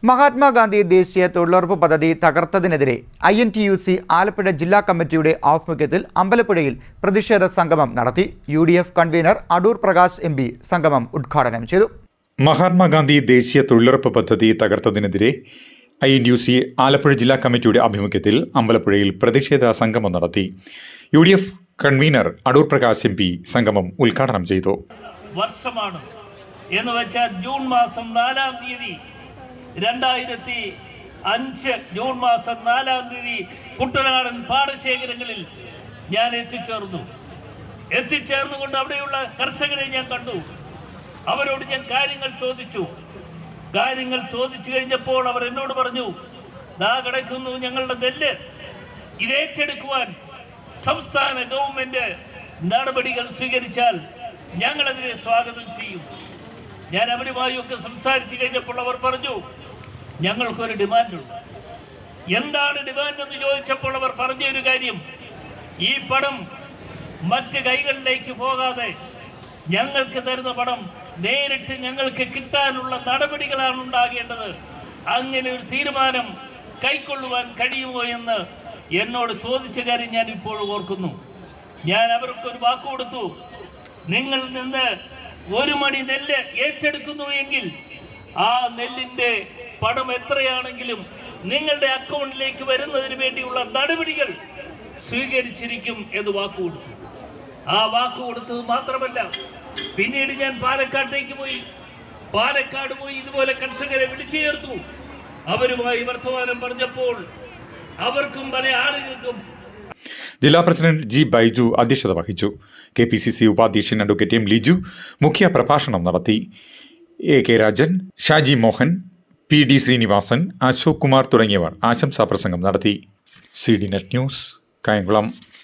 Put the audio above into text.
മഹാത്മാഗാന്ധി ദേശീയ തൊഴിലുറപ്പ് പദ്ധതി തകർത്തതിനെതിരെ INTUC ആലപ്പുഴ ജില്ലാ കമ്മിറ്റിയുടെ ആഭിമുഖ്യത്തിൽ അമ്പലപ്പുഴയിൽ പ്രതിഷേധ സംഗമം നടത്തി. UDF convener Adoor Prakash MP സംഗമം ഉദ്ഘാടനം ചെയ്തു. മഹാത്മാഗാന്ധി ദേശീയ തൊഴിലുറപ്പ് പദ്ധതി തകർത്തതിനെതിരെ INTUC ആലപ്പുഴ ജില്ലാ കമ്മിറ്റിയുടെ ആഭിമുഖ്യത്തിൽ അമ്പലപ്പുഴയിൽ പ്രതിഷേധ സംഗമം നടത്തി. UDF convener Adoor Prakash MP സംഗമം ഉദ്ഘാടനം ചെയ്തു. വർഷമാണ് എന്ന് വെച്ചാൽ ജൂൺ മാസം 4-ാം തീയതി 2005 ജൂൺ മാസം 4-ാം തീയതി കുട്ടനാടൻ പാടശേഖരങ്ങളിൽ ഞാൻ എത്തിച്ചേർന്നുകൊണ്ട് അവിടെയുള്ള കർഷകരെ ഞാൻ കണ്ടു. അവരോട് ഞാൻ കാര്യങ്ങൾ ചോദിച്ചു കഴിഞ്ഞപ്പോൾ അവർ എന്നോട് പറഞ്ഞു, ദാ കിടക്കുന്നു ഞങ്ങളുടെ നെല്ല്, ഇതേറ്റെടുക്കുവാൻ സംസ്ഥാന ഗവൺമെന്റ് നടപടികൾ സ്വീകരിച്ചാൽ ഞങ്ങളതിനെ സ്വാഗതം ചെയ്യും. ഞാൻ അവരുമായൊക്കെ സംസാരിച്ചു കഴിഞ്ഞപ്പോൾ അവർ പറഞ്ഞു, ഞങ്ങൾക്കൊരു ഡിമാൻഡുണ്ട്. എന്താണ് ഡിമാൻഡ് എന്ന് ചോദിച്ചപ്പോൾ അവർ പറഞ്ഞൊരു കാര്യം, ഈ പണം മറ്റ് കൈകളിലേക്ക് പോകാതെ ഞങ്ങൾക്ക് തരുന്ന പണം നേരിട്ട് ഞങ്ങൾക്ക് കിട്ടാനുള്ള നടപടികളാണ് ഉണ്ടാകേണ്ടത്. അങ്ങനെ ഒരു തീരുമാനം കൈക്കൊള്ളുവാൻ കഴിയുമോ എന്ന് എന്നോട് ചോദിച്ച കാര്യം ഞാൻ ഇപ്പോൾ ഓർക്കുന്നു. ഞാൻ അവർക്കൊരു വാക്ക് കൊടുത്തു, നിങ്ങളിൽ നിന്ന് 1 മണി നെല്ല് ഏറ്റെടുക്കുന്നു എങ്കിൽ ആ നെല്ലിൻ്റെ പണം എത്രയാണെങ്കിലും നിങ്ങളുടെ അക്കൗണ്ടിലേക്ക് വരുന്നതിന് വേണ്ടിയുള്ള നടപടികൾ സ്വീകരിച്ചിരിക്കും എന്ന് വാക്ക് കൊടുത്തു. ആ വാക്ക് കൊടുത്തത് മാത്രമല്ല, പിന്നീട് ഞാൻ പാലക്കാട് പോയി ഇതുപോലെ കർഷകരെ വിളിച്ചു ചേർത്തു. അവരുമായി വർത്തമാനം പറഞ്ഞപ്പോൾ അവർക്കും പല ആളുകൾക്കും. ജില്ലാ പ്രസിഡന്റ് G. ബൈജു അധ്യക്ഷത വഹിച്ചു. KPCC ഉപാധ്യക്ഷൻ അഡ്വക്കേറ്റ് M. ലിജു മുഖ്യ പ്രഭാഷണം നടത്തി. AK രാജൻ, ഷാജി മോഹൻ, PD ശ്രീനിവാസൻ, അശോക് കുമാർ തുടങ്ങിയവർ ആശംസാ പ്രസംഗം നടത്തി. CDNet news, Kayamkulam.